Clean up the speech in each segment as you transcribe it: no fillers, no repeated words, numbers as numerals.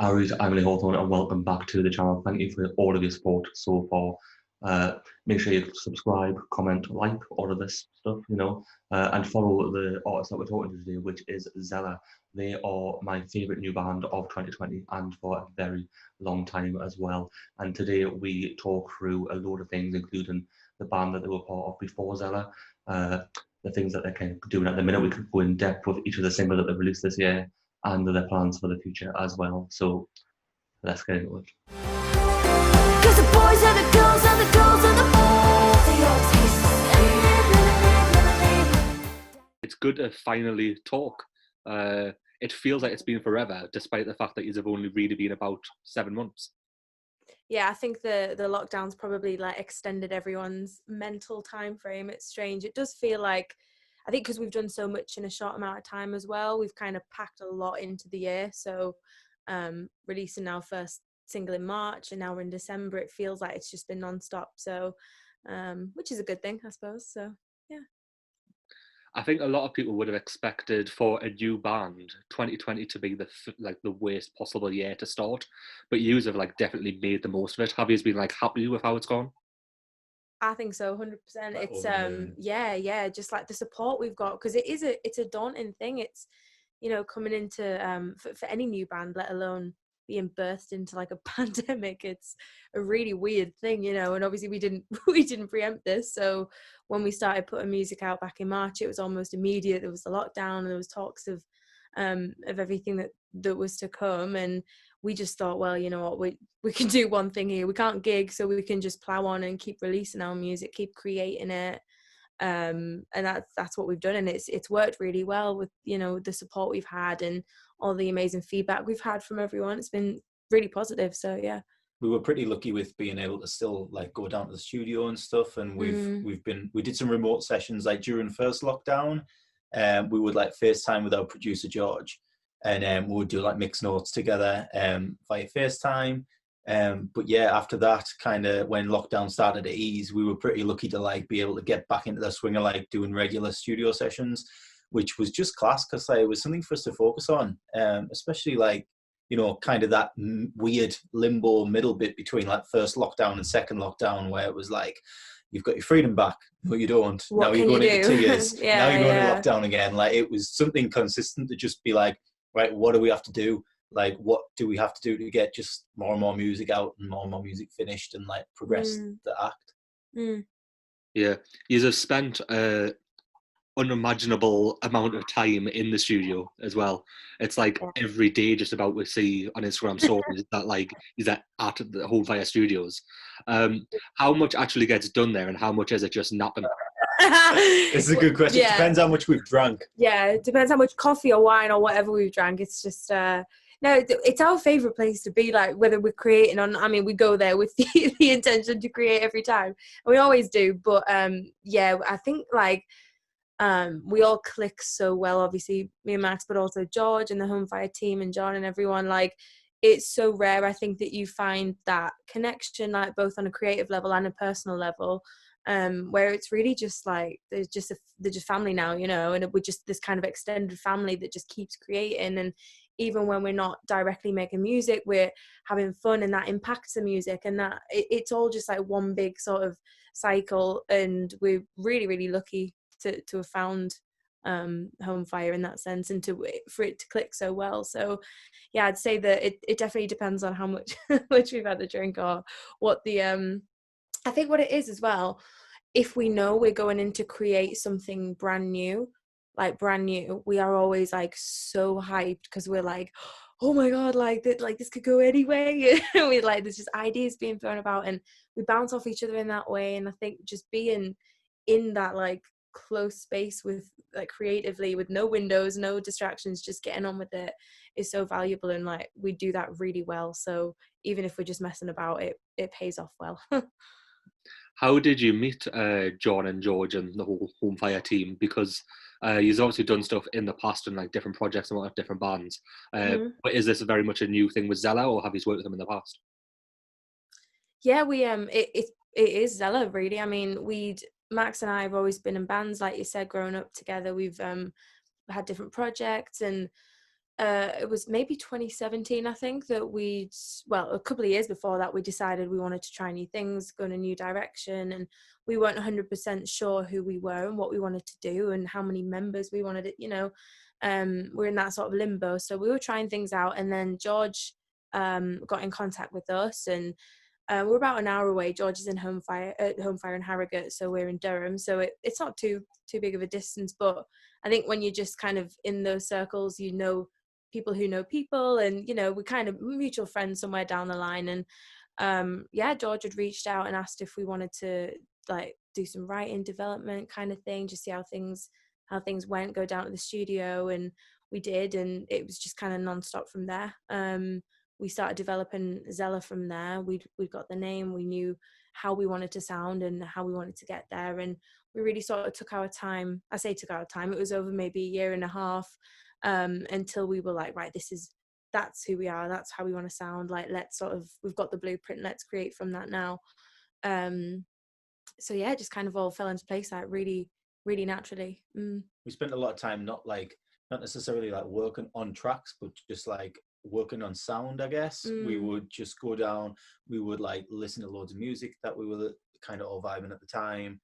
I'm Lee Hawthorn, and welcome back to the channel. Thank you for all of your support so far. Make sure you subscribe, comment, like, all of this stuff, and follow the artist that we're talking to today, which is ZELA. They are my favourite new band of 2020 and for a very long time as well. And today we talk through a load of things, including the band that they were part of before ZELA, the things that they're kind of doing at the minute. We could go in depth with each of the singles that they've released this year and their plans for the future as well. So let's get into it. Cause the boys are the girls and the girls are the boys. It's good to finally talk. It feels like it's been forever, despite the fact that you've only really been about 7 months. Yeah, I think the lockdown's probably like extended everyone's mental time frame. It's strange. It does feel like, I think because we've done so much in a short amount of time as well, we've kind of packed a lot into the year. So releasing our first single in March and now we're in December, it feels like it's just been non-stop. So which is a good thing, I suppose. So yeah. I think a lot of people would have expected for a new band 2020 to be the worst possible year to start, but you have like definitely made the most of it. Have you been like happy with how it's gone? I think so, 100%. It's yeah, just like the support we've got, because it's a daunting thing. It's, coming into for any new band, let alone being birthed into like a pandemic, it's a really weird thing, and obviously we didn't preempt this. So when we started putting music out back in March, it was almost immediate. There was the lockdown and there was talks of everything that was to come, and we just thought, well, you know what, we can do one thing here. We can't gig, so we can just plow on and keep releasing our music, keep creating it, and that's what we've done, and it's worked really well with the support we've had and all the amazing feedback we've had from everyone. It's been really positive. So yeah, we were pretty lucky with being able to still like go down to the studio and stuff, and we did some remote sessions like during first lockdown. We would like FaceTime with our producer George, and we would do like mix notes together via FaceTime. But yeah, after that, kind of when lockdown started to ease, we were pretty lucky to like be able to get back into the swing of like doing regular studio sessions, which was just class, because like, it was something for us to focus on, especially like, kind of that weird limbo middle bit between like first lockdown and second lockdown, where it was like, you've got your freedom back, but you don't. What now you're going into 2 years. Yeah, now you're going to lockdown again. Like, it was something consistent to just be like, right, what do we have to do? Like, what do we have to do to get just more and more music out and more music finished and like progress the act? Yeah, you have spent unimaginable amount of time in the studio as well. It's like every day just about we see on Instagram stories that like is that at the Homefire Studios. How much actually gets done there, and how much is it just napping? It's a good question. Yeah. It depends how much we've drank. Yeah, it depends how much coffee or wine or whatever we've drank. It's just no, it's our favorite place to be, like, whether we're creating on, I mean, we go there with the intention to create every time, and we always do. But yeah, I think like we all click so well, obviously me and Max, but also George and the Homefire team and John and everyone. Like, it's so rare, I think, that you find that connection, like both on a creative level and a personal level, where it's really just like they're just family now, and we're just this kind of extended family that just keeps creating. And even when we're not directly making music, we're having fun, and that impacts the music, and that it's all just like one big sort of cycle. And we're really, really lucky to have found Homefire in that sense, and for it to click so well. So yeah, I'd say that it definitely depends on how much which we've had to drink, or what the I think what it is as well, if we know we're going in to create something brand new, we are always like so hyped, because we're like, oh my god, like this could go anyway. We like, there's just ideas being thrown about, and we bounce off each other in that way. And I think just being in that like close space with, like, creatively, with no windows, no distractions, just getting on with it, is so valuable. And like, we do that really well. So even if we're just messing about, it pays off well. How did you meet John and George and the whole Homefire team? Because you've obviously done stuff in the past and like different projects and what different bands. But is this very much a new thing with ZELA, or have you worked with them in the past? Yeah, we it is ZELA, really. I mean, Max and I have always been in bands, like you said, growing up together. We've had different projects, and it was maybe 2017, I think, that a couple of years before that, we decided we wanted to try new things, go in a new direction, and we weren't 100% sure who we were and what we wanted to do and how many members we wanted it, we're in that sort of limbo. So we were trying things out, and then George got in contact with us, and we're about an hour away. George is in Homefire in Harrogate, so we're in Durham, so it's not too big of a distance. But I think when you're just kind of in those circles, people who know people, and we're kind of mutual friends somewhere down the line. And George had reached out and asked if we wanted to like do some writing development kind of thing, just see how things went, go down to the studio, and we did, and it was just kind of non-stop from there. We started developing ZELA from there. We'd got the name, we knew how we wanted to sound and how we wanted to get there, and we really sort of took our time. I say took our time, it was over maybe a year and a half, until we were like, right, that's who we are, that's how we want to sound, like we've got the blueprint, let's create from that now. So yeah, it just kind of all fell into place like really, really naturally. We spent a lot of time not necessarily like working on tracks, but just like working on sound, I guess. We would just go down, we would like listen to loads of music that we were kind of all vibing at the time.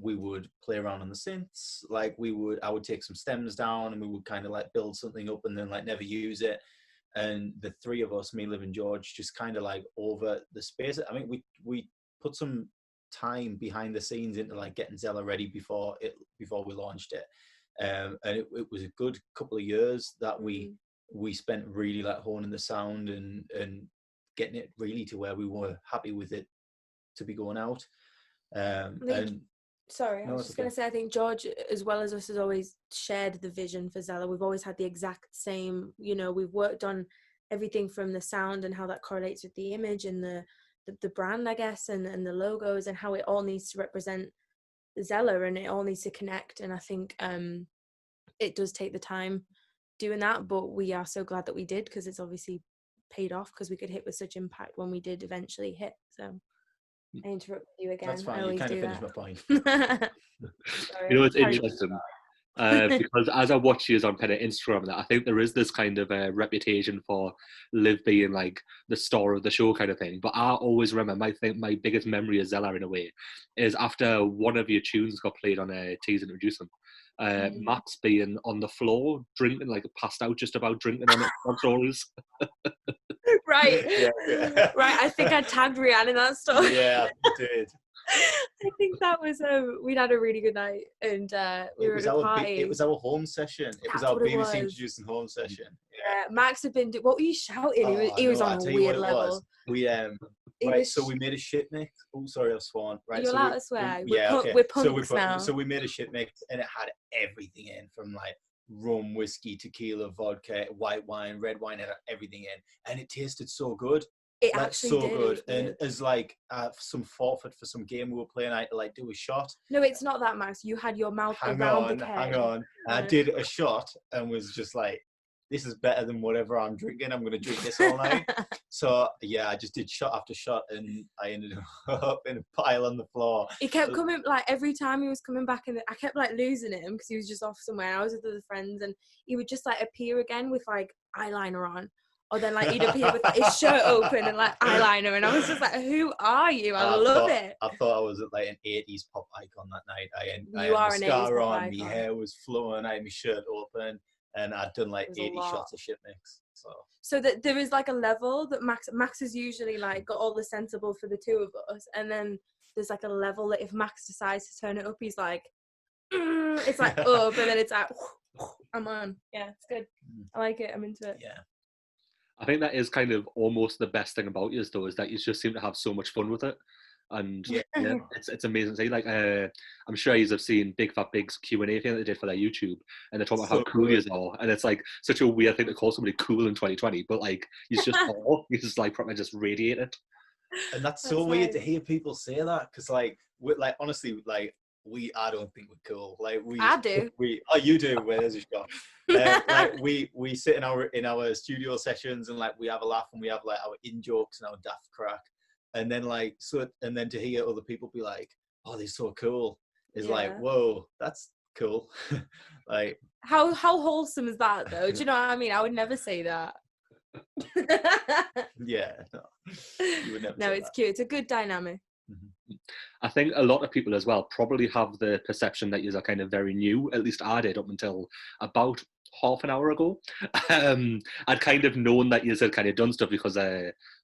We would play around on the synths, like I would take some stems down and we would kind of like build something up and then like never use it. And the three of us, me, Liv and George, just kind of like over the space. I mean, we put some time behind the scenes into like getting ZELA ready before we launched it. And it was a good couple of years that we spent really like honing the sound and getting it really to where we were happy with it to be going out. Sorry, I was just going to say, I think George, as well as us, has always shared the vision for ZELA. We've always had the exact same, we've worked on everything from the sound and how that correlates with the image and the brand, I guess, and the logos and how it all needs to represent ZELA and it all needs to connect. And I think it does take the time doing that, but we are so glad that we did, because it's obviously paid off, because we could hit with such impact when we did eventually hit. So I interrupted you again. That's fine. You kind of finished my point. Sorry, it's interesting because as I watch you on kind of Instagram, I think there is this kind of reputation for Liv being like the star of the show kind of thing. But I always remember, my biggest memory of ZELA in a way is after one of your tunes got played on Tease and Reduce Them. Max being on the floor drinking, like passed out just about drinking on stories. Right. Yeah. Right. I think I tagged Rianne in that story. Yeah, you did. I think that was we'd had a really good night, and we were at a party. It was our home session. It was our BBC Introducing home session. Yeah, Max had been. What were you shouting? He was on a weird level. So we made a shit mix. Oh, sorry, I've sworn. Right, you're allowed to swear. We're punks now. So we made a shit mix, and it had everything in, from like rum, whiskey, tequila, vodka, white wine, red wine, and everything in, and it tasted so good. It actually so did. Good. And as like some forfeit for some game we were playing, I had to like do a shot. No, it's not that, Max. You had your mouth around the keg. Hang on. I did a shot and was just like, this is better than whatever I'm drinking. I'm going to drink this all night. So yeah, I just did shot after shot, and I ended up in a pile on the floor. He kept coming, like every time he was coming back, and I kept like losing him because he was just off somewhere. I was with other friends, and he would just like appear again with like eyeliner on. Or then like he'd appear with like, his shirt open and like eyeliner, and I was just like, "Who are you?" I love it. I thought I was like an '80s pop icon that night. I had mascara on, my hair was flowing, I had my shirt open, and I'd done like 80 shots of shit mix. So that there is like a level that Max is usually like got all the sensible for the two of us, and then there's like a level that if Max decides to turn it up, he's like, it's like up, and then it's like, I'm on. Yeah, it's good. I like it. I'm into it. Yeah. I think that is kind of almost the best thing about you, though, is that you just seem to have so much fun with it, and it's amazing. So, like, I'm sure you have seen Big Fat Big's Q&A thing that they did for their YouTube, and they're talking about how cool you are, and it's like such a weird thing to call somebody cool in 2020, but like he's just he's just like probably just radiated. And that's so weird to hear people say that, because like honestly, like. I don't think we're cool. Like I do. You do. Well, there's a shot. Like we sit in our studio sessions and like we have a laugh and we have like our in jokes and our daft crack, and then like and then to hear other people be like, "Oh, they're so cool," is like, "Whoa, that's cool." Like How wholesome is that though? Do you know what I mean? I would never say that. Yeah, no, you would never No, say it's that. cute. It's a good dynamic. I think a lot of people as well probably have the perception that you're kind of very new. At least I did up until about half an hour ago. I'd kind of known that you had kind of done stuff because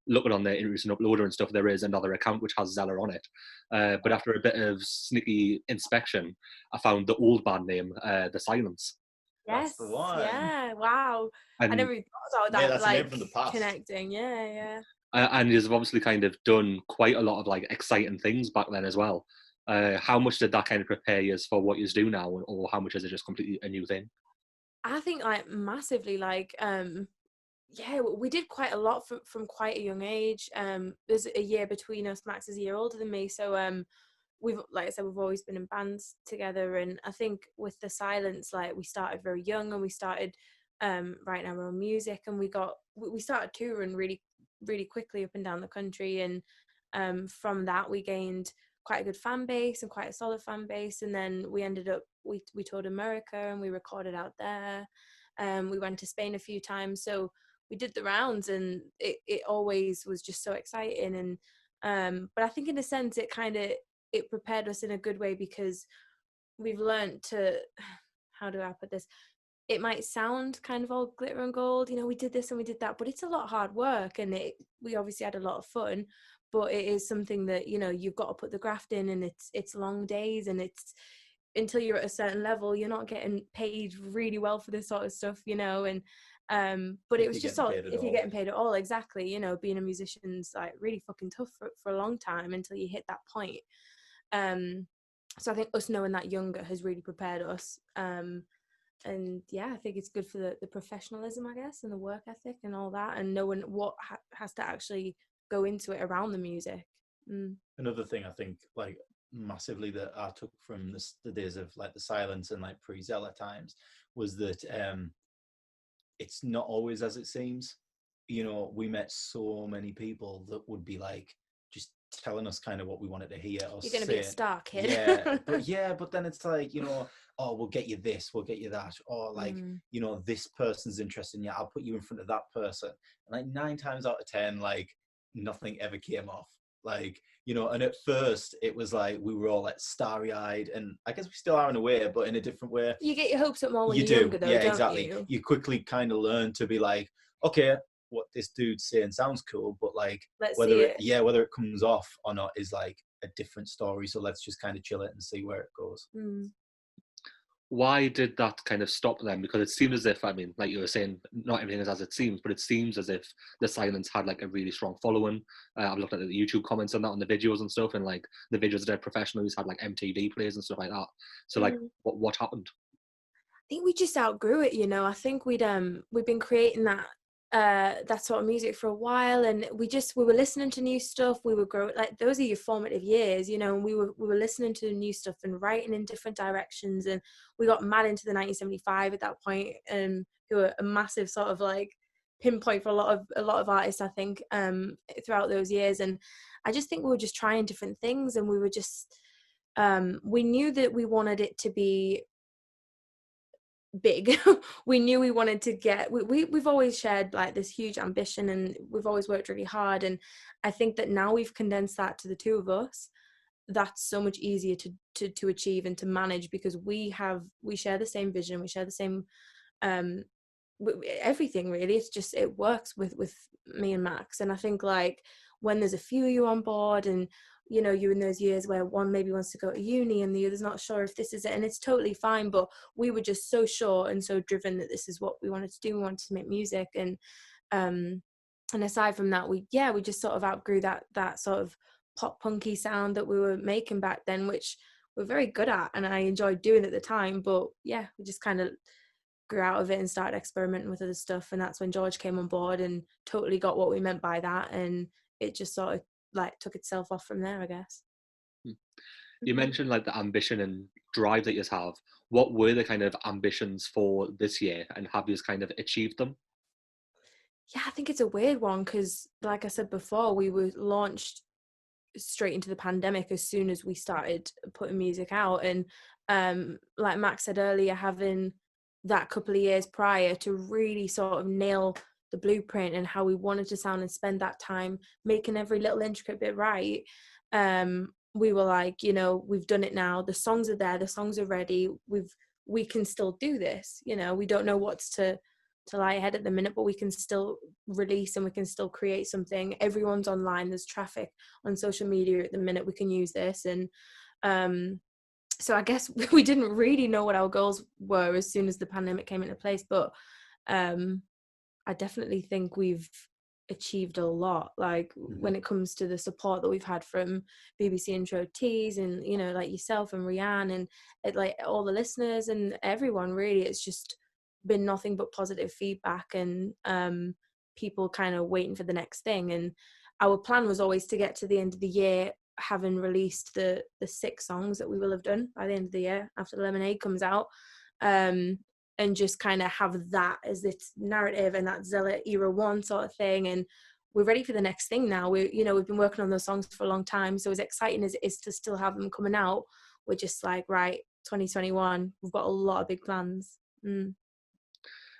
looking on the Recent Uploader and stuff, there is another account which has ZELA on it. But after a bit of sneaky inspection, I found the old band name, The Silence. Yes. That's the one. Yeah. Wow. And, I never even thought about Yeah, that. that's a name Like from the past. connecting. Yeah. and you've obviously kind of done quite a lot of like exciting things back then as well. How much did that kind of prepare you for what you do now, or how much is it just completely a new thing? I think like massively. Like yeah, we did quite a lot from quite a young age. There's a year between us. Max is a year older than me, so we've, like I said, we've always been in bands together. And I think with The Silence, like we started very young, and we started writing our own music, and we started touring really quickly up and down the country. And from that we gained quite a good fan base and quite a solid fan base. And then we ended up we toured America and we recorded out there. We went to Spain a few times, so we did the rounds, and it always was just so exciting. And but I think in a sense it prepared us in a good way, because we've learned to, how do I put this, it might sound kind of all glitter and gold, we did this and we did that, but it's a lot of hard work, and we obviously had a lot of fun, but it is something that you've got to put the graft in, and it's long days, and it's until you're at a certain level you're not getting paid really well for this sort of stuff, and but it was just sort of, if you're getting paid at all, exactly, being a musician's like really fucking tough for a long time until you hit that point. So I think us knowing that younger has really prepared us. And yeah, I think it's good for the professionalism, I guess, and the work ethic and all that, and knowing what has to actually go into it around the music. Another thing I think like massively that I took from the days of like The Silence and like pre-ZELA times was that it's not always as it seems. We met so many people that would be like just telling us kind of what we wanted to hear. Or you're going to be a star, kid. but then it's like, oh, we'll get you this, we'll get you that, or like, this person's interested in you, I'll put you in front of that person. And like 9 times out of 10, like nothing ever came off. Like, and at first it was like we were all like starry-eyed, and I guess we still are in a way, but in a different way. You get your hopes up more when you're younger, though, yeah, don't exactly. You quickly kind of learn to be like, okay, what this dude's saying sounds cool, but like whether it comes off or not is like a different story. So let's just kind of chill it and see where it goes. Why did that kind of stop them? Because it seemed as if, I mean, like you were saying, not everything is as it seems, but it seems as if The Silence had like a really strong following. I've looked at the YouTube comments on that, on the videos and stuff, and like the videos that professionals had like MTV plays and stuff like that. So like, what happened? I think we just outgrew it. I think we've been creating that sort of music for a while, and we were listening to new stuff. We were growing, like those are your formative years, and we were listening to new stuff and writing in different directions, and we got mad into the 1975 at that point, who were a massive sort of like pinpoint for a lot of artists, I think, throughout those years. And I just think we were just trying different things, and we were just we knew that we wanted it to be big. We knew we wanted to get, we've always shared like this huge ambition, and we've always worked really hard, and I think that now we've condensed that to the two of us. That's so much easier to achieve and to manage, because we share the same vision, we share the same everything really. It's just, it works with me and Max. And I think like when there's a few of you on board, and you're in those years where one maybe wants to go to uni and the other's not sure if this is it, and it's totally fine, but we were just so sure and so driven that this is what we wanted to do. We wanted to make music, and aside from that, we just sort of outgrew that sort of pop punky sound that we were making back then, which we're very good at and I enjoyed doing at the time. But yeah, we just kind of grew out of it and started experimenting with other stuff, and that's when George came on board and totally got what we meant by that, and it just sort of like took itself off from there, I guess. You mentioned like the ambition and drive that you have. What were the kind of ambitions for this year, and have you kind of achieved them? Yeah, I think it's a weird one, because like I said before, we were launched straight into the pandemic as soon as we started putting music out, and like Max said earlier, having that couple of years prior to really sort of nail the blueprint and how we wanted to sound and spend that time making every little intricate bit right. We were like, you know, we've done it now. The songs are there. The songs are ready. We can still do this. You know, we don't know what's to lie ahead at the minute, but we can still release and we can still create something. Everyone's online. There's traffic on social media at the minute. We can use this. And so I guess we didn't really know what our goals were as soon as the pandemic came into place. But I definitely think we've achieved a lot, like when it comes to the support that we've had from BBC Intro Tees and, you know, like yourself and Rianne and like all the listeners and everyone really. It's just been nothing but positive feedback and people kind of waiting for the next thing. And our plan was always to get to the end of the year having released the 6 songs that we will have done by the end of the year after Lemonade comes out, and just kind of have that as its narrative and that ZELA era 1 sort of thing. And we're ready for the next thing now. We've been working on those songs for a long time. So as exciting as it is to still have them coming out, we're just like, right, 2021, we've got a lot of big plans.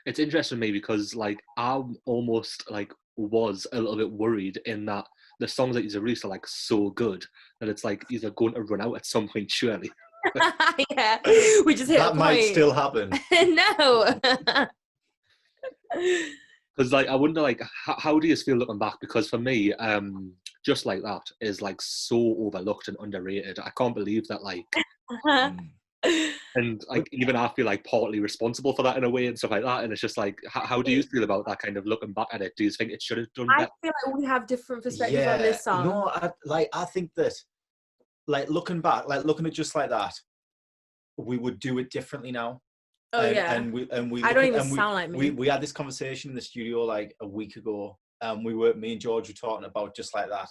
It's interesting to me because like I'm almost like was a little bit worried in that the songs that he's released are like so good that it's like either going to run out at some point surely. Yeah, we just hit that might still happen. No. Because like I wonder like how do you feel looking back? Because for me, Just Like That is like so overlooked and underrated. I can't believe that like and like even I feel like partly responsible for that in a way and stuff like that. And it's just like how do you feel about that kind of looking back at it? Do you think it should have done better? I feel like we have different perspectives on this song. No, I think that like looking back, like looking at Just Like That, we would do it differently now. Oh yeah. And we I don't even sound like me. We had this conversation in the studio like a week ago. Me and George were talking about Just Like That,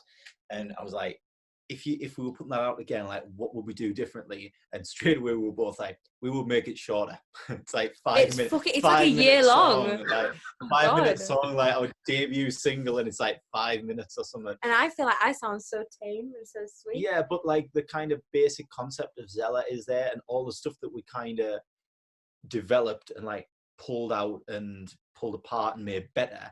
and I was like, if we were putting that out again, like what would we do differently? And straight away we were both like, we would make it shorter. It's like 5 minutes. It's like a year long. Like 5-minute song, like our debut single, and it's like 5 minutes or something. And I feel like I sound so tame and so sweet. Yeah, but like the kind of basic concept of ZELA is there, and all the stuff that we kind of developed and like pulled out and pulled apart and made better,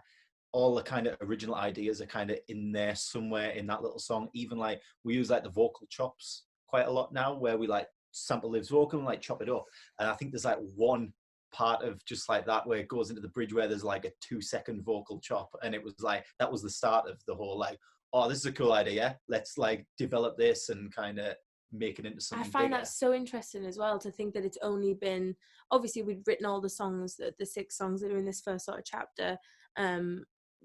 all the kind of original ideas are kind of in there somewhere in that little song. Even like we use like the vocal chops quite a lot now, where we like sample Liv's vocal and like chop it up. And I think there's like one part of Just Like That where it goes into the bridge where there's like a 2-second vocal chop, and it was like that was the start of the whole like, oh, this is a cool idea, let's like develop this and kind of make it into something I find bigger. that so interesting as well, to think that it's only been, obviously we'd written all the songs, the 6 songs that are in this first sort of chapter,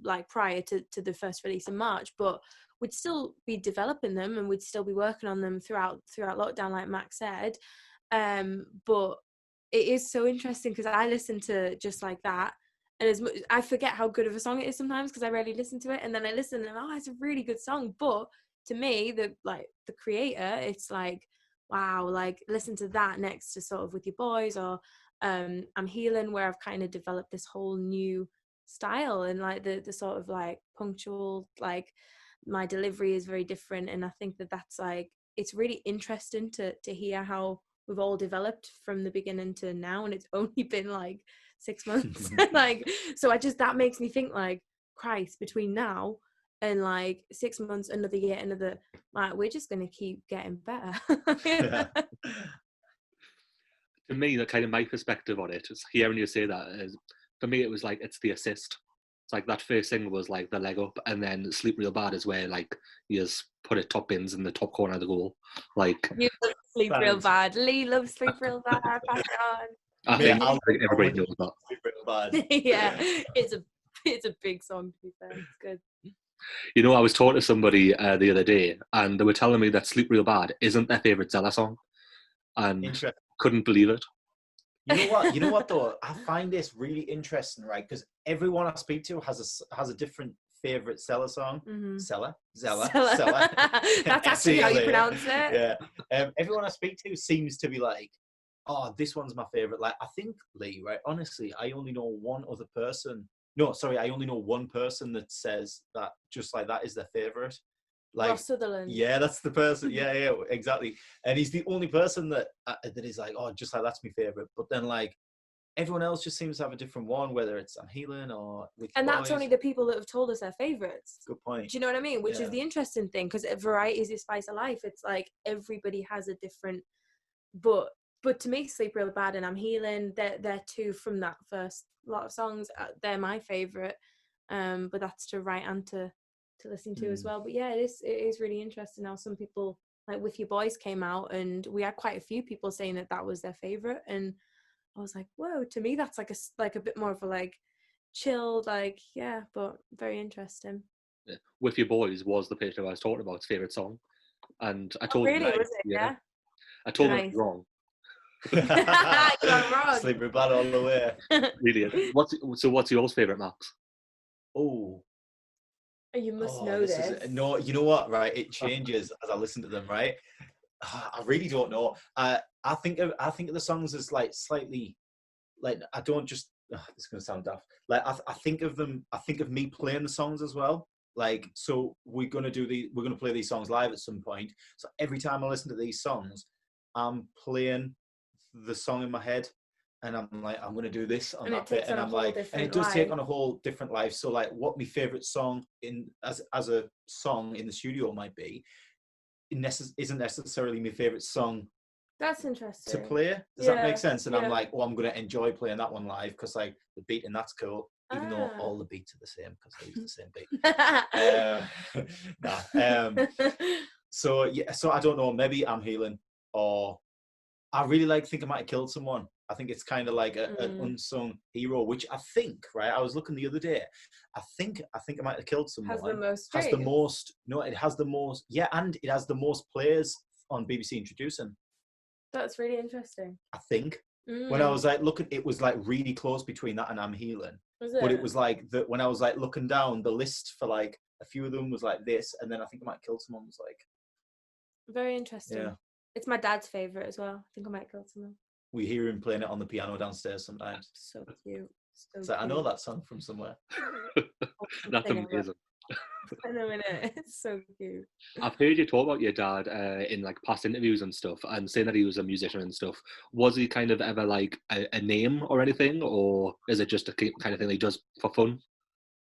like prior to the first release in March, but we'd still be developing them and we'd still be working on them throughout lockdown, like Max said. But it is so interesting because I listen to Just Like That, and I forget how good of a song it is sometimes because I rarely listen to it, and then I listen and it's a really good song. But to me, the creator, it's like, wow, like listen to that next to sort of With Your Boys or I'm Healing, where I've kind of developed this whole new style, and like the sort of like punctual, like my delivery is very different. And I think that's like, it's really interesting to hear how we've all developed from the beginning to now, and it's only been like 6 months. Like, so that makes me think like, Christ, between now and like 6 months, another year, like we're just gonna keep getting better. Yeah. To me, the kind of my perspective on it is hearing you say that is, for me it was like it's the assist. It's like that first single was like the leg up, and then Sleep Real Bad is where like you just put it top bins in the top corner of the goal. Like you love Sleep Real Bad. Lee loves Sleep Real Bad. Pass it on. I think everybody knows that. Sleep Real Bad. Yeah, it's a big song, to be fair. It's good. You know, I was talking to somebody the other day, and they were telling me that Sleep Real Bad isn't their favourite ZELA song, and couldn't believe it. You know what though? I find this really interesting, right? Because everyone I speak to has a different favourite ZELA song. ZELA. That's actually how you pronounce it. Yeah. Everyone I speak to seems to be like, oh, this one's my favourite. Like, I think, Lee, right? Honestly, I only know one person that says that Just Like That is their favourite. Like, Ross Sutherland. Yeah, that's the person. Yeah, exactly. And he's the only person that is like, oh, Just Like That's my favourite. But then like everyone else just seems to have a different one, whether it's I'm Healing or With And Your that's Boys. only the people that have told us their favorites. Good point. Do you know what I mean? Which is Yeah. the interesting thing, because variety is the spice of life. It's like everybody has a different, but to me, Sleep Real Bad and I'm Healing, they're two from that first lot of songs. They're my favorite, but that's to write and to listen to as well. But yeah, it is really interesting how some people, like With Your Boys came out, and we had quite a few people saying that was their favorite, and I was like, whoa, to me that's like a bit more of a like chilled, like, yeah, but very interesting. Yeah. With Your Boys was the person I was talking about's favourite song. And I told really, them, was it? Yeah. I told them Nice. it was wrong. You're wrong. Sleep Real Bad all the way. Really. What's yours favourite, Max? Oh. You must know this. No, you know what, right? It changes as I listen to them, right? I really don't know. I think of the songs as like slightly, like I don't just. This is gonna sound daft. Like I think of them. I think of me playing the songs as well. Like, so we're gonna play these songs live at some point. So every time I listen to these songs, I'm playing the song in my head. And I'm like, I'm going to do this on that bit. And I'm like, and it does take on a whole different life. So like what my favorite song as a song in the studio might be, isn't necessarily my favorite song. That's interesting. To play. Does that make sense? And I'm like, oh, I'm going to enjoy playing that one live because like the beat and that's cool. Even though all the beats are the same because I use the same beat. So yeah, so I don't know, maybe I'm Healing, or I really like Think I Might Have Killed Someone. I think it's kind of like an unsung hero, which I think, right? I was looking the other day. I think I Might Have Killed Someone has the most. It has the most. Yeah, and it has the most players on BBC Introducing. That's really interesting. I think when I was like looking, it was like really close between that and I'm Healing. But it was like that when I was like looking down the list for like a few of them was like this, and then I Think I Might Have Killed Someone was like very interesting. Yeah. It's my dad's favorite as well. I Think I Might Have Killed Someone. We hear him playing it on the piano downstairs sometimes. So cute. So I know that song from somewhere. That's amazing. I know, it's so cute. I've heard you talk about your dad in like past interviews and stuff, and saying that he was a musician and stuff. Was he kind of ever like a name or anything, or is it just a kind of thing that he does for fun?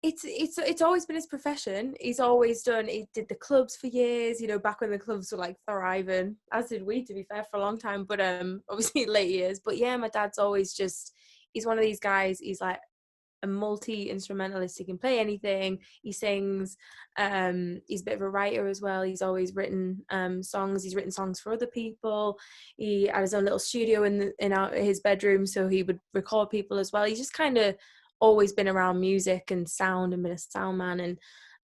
It's always been his profession. He did the clubs for years, you know, back when the clubs were like thriving, as did we, to be fair, for a long time, but obviously late years. But yeah, my dad's always he's one of these guys. He's like a multi-instrumentalist. He can play anything. He sings. He's a bit of a writer as well. He's always written songs. He's written songs for other people. He had his own little studio in his bedroom, so he would record people as well. He's just kind of always been around music and sound and been a sound man,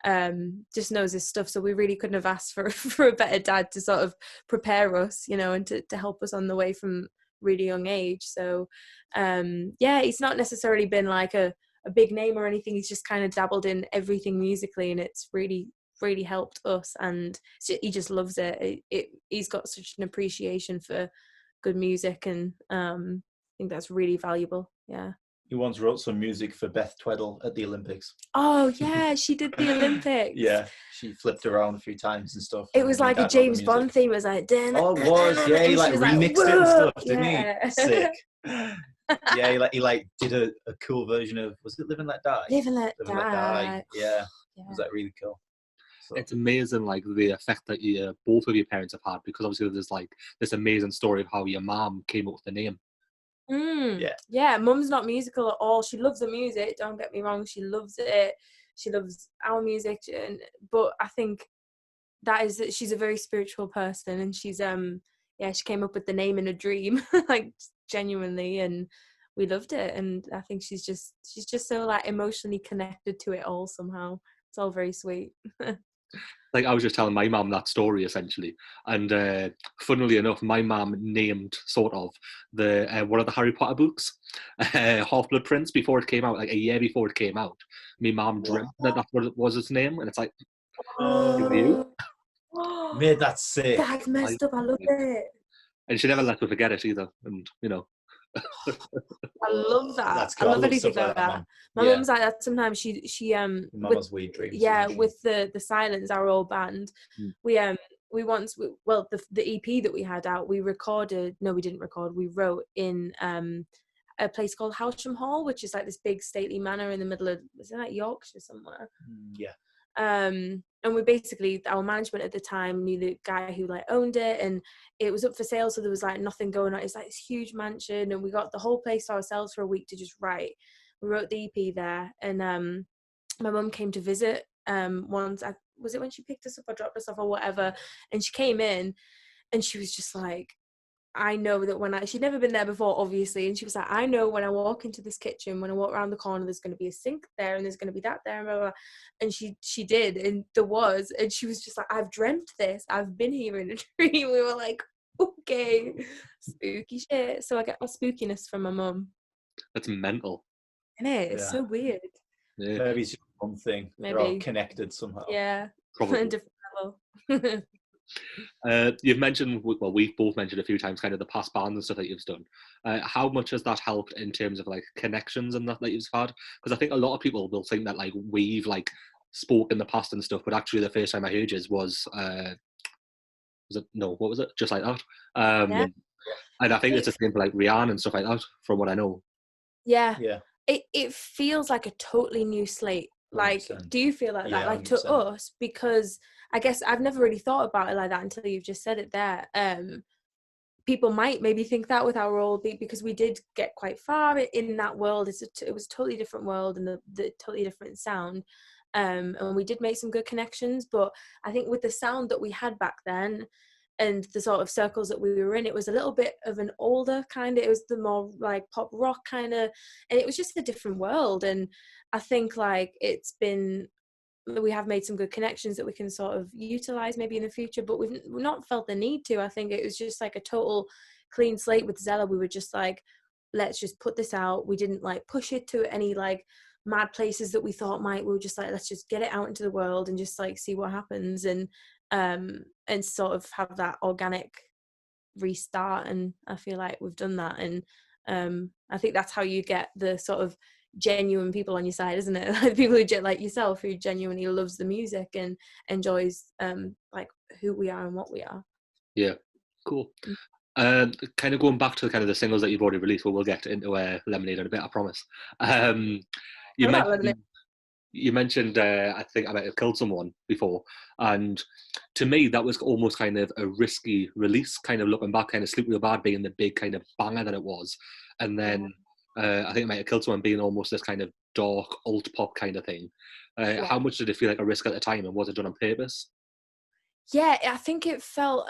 and just knows his stuff. So we really couldn't have asked for a better dad to sort of prepare us, you know, and to help us on the way from really young age. So yeah, he's not necessarily been like a big name or anything. He's just kind of dabbled in everything musically, and it's really helped us, and he just loves it. He's got such an appreciation for good music, and I think that's really valuable. Yeah. He once wrote some music for Beth Tweddle at the Olympics. Oh yeah, she did the Olympics. Yeah, she flipped around a few times and stuff. It was like a James Bond theme. It was like, oh, it was. Yeah, he like remixed it and stuff, didn't he? Sick. Yeah, he like did a cool version of, was it Live and Let Die? Live and Let Die. Yeah. Was that really cool? So. It's amazing, like the effect that both of your parents have had, because obviously there's like this amazing story of how your mom came up with the name. Yeah, Mum's not musical at all. She loves the music, don't get me wrong, she loves it. She loves our music, but I think she's a very spiritual person, and she's she came up with the name in a dream, like genuinely, and we loved it. And I think she's just so like emotionally connected to it all somehow. It's all very sweet. Like I was just telling my mum that story essentially, and funnily enough, my mum named sort of the one of the Harry Potter books, Half-Blood Prince, before it came out, like a year before it came out. My mum dreamt that that's what it was its name, and it's like, made that sick. That's messed up. I love it. And she never let me forget it either, and you know. I love that. I love anything like that. My mum's like that sometimes. She Mama's weird dreams. Yeah, with the Silence, our old band, we once the EP that we had out, we didn't record. We wrote in a place called Hawthorn Hall, which is like this big stately manor in the middle of, is it like Yorkshire somewhere? Yeah. And we basically, our management at the time knew the guy who like owned it, and it was up for sale, so there was like nothing going on. It's like this huge mansion, and we got the whole place to ourselves for a week to just write. We wrote the EP there, and my mum came to visit once. Was it when she picked us up or dropped us off or whatever? And she came in, and she was just like, I know that she'd never been there before, obviously, and she was like, I know when I walk into this kitchen, when I walk around the corner, there's going to be a sink there, and there's going to be that there, and blah, blah. And she did, and there was, and she was just like, I've dreamt this, I've been here in a dream. We were like, okay, spooky shit. So I get my spookiness from my mum. That's mental. Isn't it? It's so weird. Yeah. Maybe it's just one thing. Maybe. They're all connected somehow. Yeah, Probably. on a different level. You've mentioned, well, we've both mentioned a few times kind of the past bands and stuff that you've done. How much has that helped in terms of like connections and that you've had? Because I think a lot of people will think that like we've like spoke in the past and stuff, but actually the first time I heard yours was what was it? Just Like That. Yeah. And I think it's the same for like Rihanna and stuff like that, from what I know. Yeah. Yeah. It feels like a totally new slate. Like, 100%. do you feel like that? Yeah, Like 100%. to us, because I guess I've never really thought about it like that until you've just said it there. People might maybe think that with our role, because we did get quite far in that world. It was a totally different world and the totally different sound. And we did make some good connections, but I think with the sound that we had back then and the sort of circles that we were in, it was a little bit of an older kind of, it was the more like pop rock kind of, and it was just a different world. And I think like we have made some good connections that we can sort of utilize maybe in the future, but we've not felt the need to. I think it was just like a total clean slate with ZELA. We were just like, let's just put this out. We didn't like push it to any like mad places that we thought might. We were just like, let's just get it out into the world and just like see what happens, and sort of have that organic restart. And I feel like we've done that, and I think that's how you get the sort of genuine people on your side, isn't it? Like people who like yourself, who genuinely loves the music and enjoys like who we are and what we are. Yeah, cool. Kind of going back to kind of the singles that you've already released, we'll get into Lemonade in a bit, I promise. You mentioned I think I might have killed someone before, and to me that was almost kind of a risky release, kind of looking back, kind of Sleep Real Bad being the big kind of banger that it was, and then I think I might have killed someone being almost this kind of dark alt pop kind of thing. How much did it feel like a risk at the time, and was it done on purpose? Yeah, I think it felt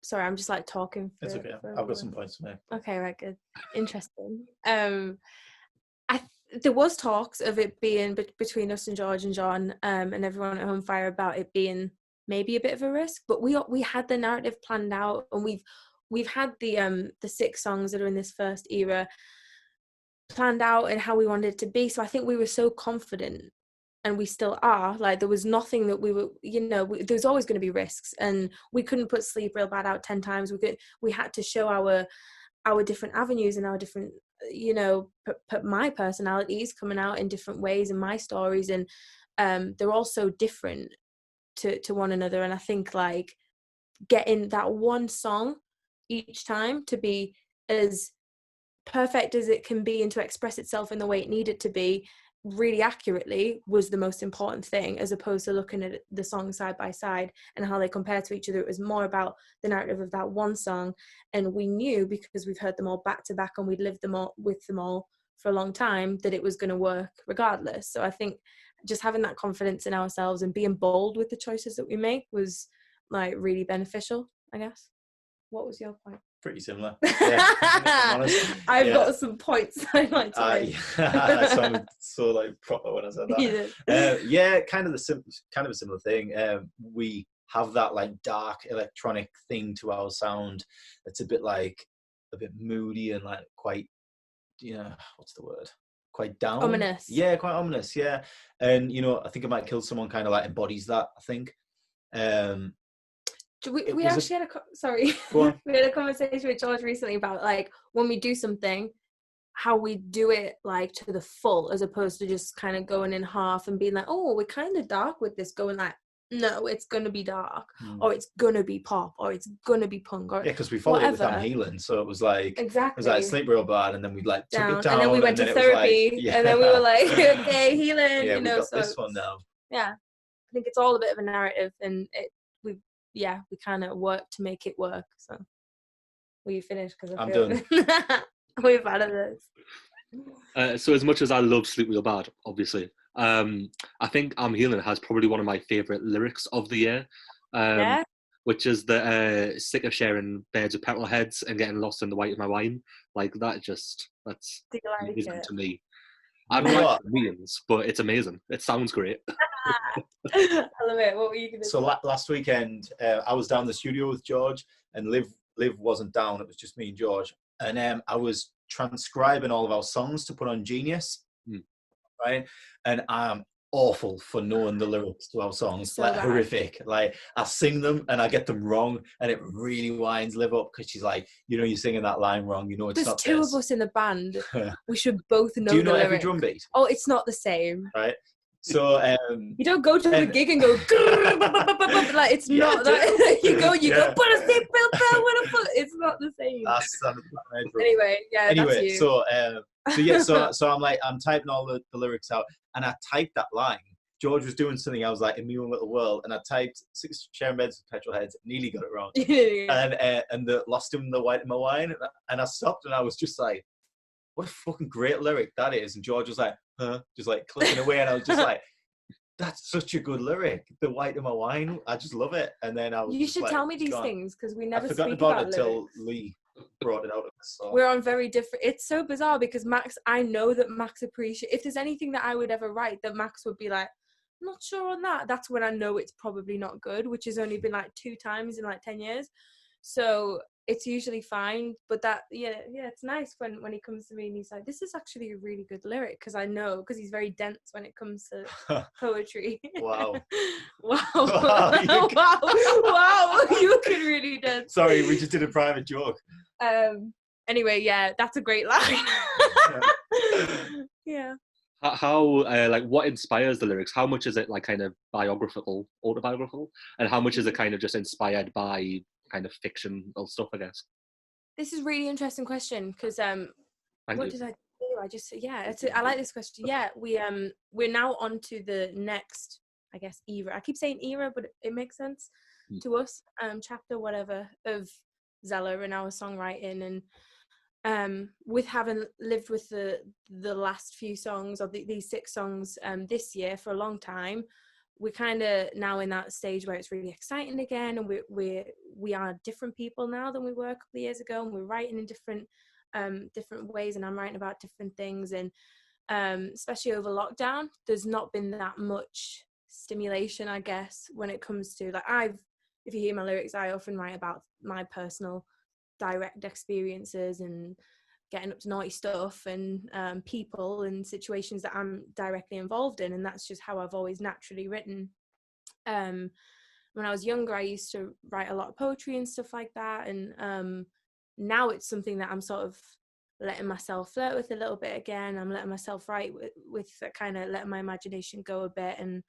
sorry, I'm just like talking. It's okay. I've got some points to make. Okay, right, good. Interesting. There was talks of it being between us and George and John and everyone at Homefire about it being maybe a bit of a risk, but we had the narrative planned out, and we've had the 6 songs that are in this first era planned out and how we wanted it to be. So I think we were so confident, and we still are. Like there was nothing that we were, there's always going to be risks, and we couldn't put Sleep Real Bad out 10 times. We had to show our different avenues and our different, my personalities coming out in different ways and my stories, and they're all so different to one another. And I think like getting that one song each time to be as perfect as it can be and to express itself in the way it needed to be really accurately was the most important thing, as opposed to looking at the songs side by side and how they compare to each other. It was more about the narrative of that one song, and we knew, because we've heard them all back to back and we'd lived them all with them all for a long time, that it was going to work regardless. So I think just having that confidence in ourselves and being bold with the choices that we make was like really beneficial, I guess. What was your point? Pretty similar. Yeah, I've got some points I'd like to make. I sounded so like proper when I said that. Yeah, kind of a similar thing. We have that like dark electronic thing to our sound that's a bit moody and like quite, what's the word? Quite down. Ominous. Yeah, quite ominous. Yeah, and I think I Might Kill Someone kind of like embodies that, I think. We actually had we had a conversation with George recently about like when we do something, how we do it like to the full, as opposed to just kind of going in half and being like, oh, we're kind of dark with this, going like no, it's gonna be dark, or it's gonna be pop, or it's gonna be punk, or because we followed it with whatever. Van Halen, so it was like Exactly. it was like sleep real bad, and then we like took it down, and then we went to therapy, and then we were like, okay, healing. Yeah, you know, we got so this one now. yeah, I think it's all a bit of a narrative, and we kind of work to make it work. So will you finish? Because I'm done. We've had this. So as much as I love Sleep Real Bad, obviously, I think I'm Healing has probably one of my favourite lyrics of the year, which is the sick of sharing beds with petrol heads and getting lost in the white of my wine. Like that's amazing to me. I don't like millions, but it's amazing. It sounds great. I love it. What were you going to say? So last weekend, I was down in the studio with George, and Liv wasn't down. It was just me and George. And I was transcribing all of our songs to put on Genius, right? And I'm awful for knowing the lyrics to our songs, So like bad. horrific. Like I sing them and I get them wrong, and it really winds Liv up because she's like, you're singing that line wrong. It's There's not two this. of us in the band. We should both know. Do you know the every lyrics. drum beat? Oh, it's not the same. Right. So you don't go to the gig and go like it's not that. you go put a seatbelt belt with a foot. It's not the same. Anyway, that's you. So I'm like, I'm typing all the lyrics out, and I typed that line. George was doing something, I was like, in my own little world, and I typed 6 sharing beds with petrol heads, nearly got it wrong. And the lost him the white in my wine, and I stopped, and I was just like, what a fucking great lyric that is. And George was like, huh, just like clicking away, and I was just like, that's such a good lyric. The white in my wine, I just love it. And then I was you should like, tell me these things, because we never forgot speak about about it till Lee brought it out. So. We're on very different. It's so bizarre because Max, I know that Max appreciates. If there's anything that I would ever write that Max would be like, I'm not sure on that, that's when I know it's probably not good, which has only been like 2 times in like 10 years. So it's usually fine. But that, it's nice when he comes to me and he's like, this is actually a really good lyric, because I know, because he's very dense when it comes to poetry. Wow. Wow. Wow. Wow. You can really dense. Sorry, we just did a private joke. Anyway, that's a great line. Yeah. How like what inspires the lyrics? How much is it like kind of autobiographical, and how much is it kind of just inspired by kind of fictional stuff, I guess? This is a really interesting question, because what did I do? I just I like this question. Yeah, we're now on to the next, I guess, era. I keep saying era, but it makes sense to us. Chapter whatever of ZELA and our songwriting, and with having lived with the last few songs, or these 6 songs this year for a long time, we're kind of now in that stage where it's really exciting again, and we are different people now than we were a couple of years ago, and we're writing in different ways, and I'm writing about different things, and especially over lockdown, there's not been that much stimulation, I guess, when it comes to like if you hear my lyrics, I often write about my personal direct experiences and getting up to naughty stuff, and people and situations that I'm directly involved in, and that's just how I've always naturally written. When I was younger, I used to write a lot of poetry and stuff like that, and now it's something that I'm sort of letting myself flirt with a little bit again. I'm letting myself write with kind of letting my imagination go a bit, and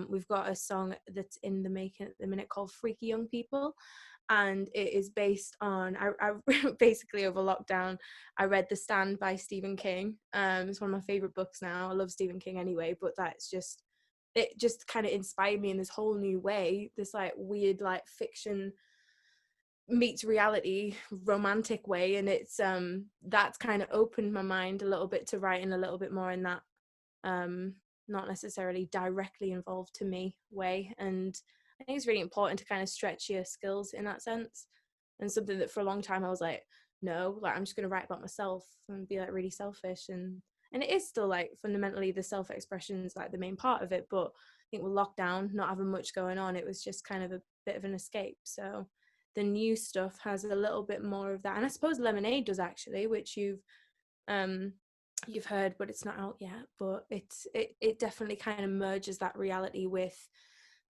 we've got a song that's in the making at the minute called Freaky Young People, and it is based on I basically over lockdown I read The Stand by Stephen King. It's one of my favorite books now. I love Stephen King anyway, but it just kind of inspired me in this whole new way, this like weird like fiction meets reality romantic way, and it's that's kind of opened my mind a little bit to writing a little bit more in that not necessarily directly involved to me way. And I think it's really important to kind of stretch your skills in that sense, and something that for a long time I was like, no, like I'm just going to write about myself and be like really selfish, and it is still like fundamentally the self-expression is like the main part of it, but I think with lockdown not having much going on, it was just kind of a bit of an escape. So the new stuff has a little bit more of that, and I suppose Lemonade does actually, which you've heard, but it's not out yet, but it definitely kind of merges that reality with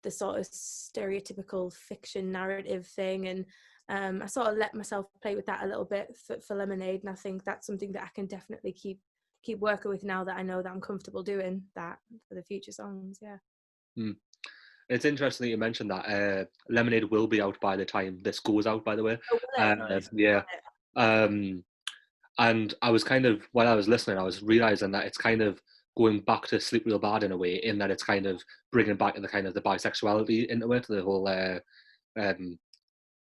the sort of stereotypical fiction narrative thing, and I sort of let myself play with that a little bit for Lemonade, and I think that's something that I can definitely keep working with now that I know that I'm comfortable doing that for the future songs. It's interesting that you mentioned that. Lemonade will be out by the time this goes out, by the way. Oh, will it? Nice. Yeah. And I was kind of, while I was listening, I was realizing that it's kind of going back to Sleep Real Bad in a way, in that it's kind of bringing back the kind of the bisexuality into it, the whole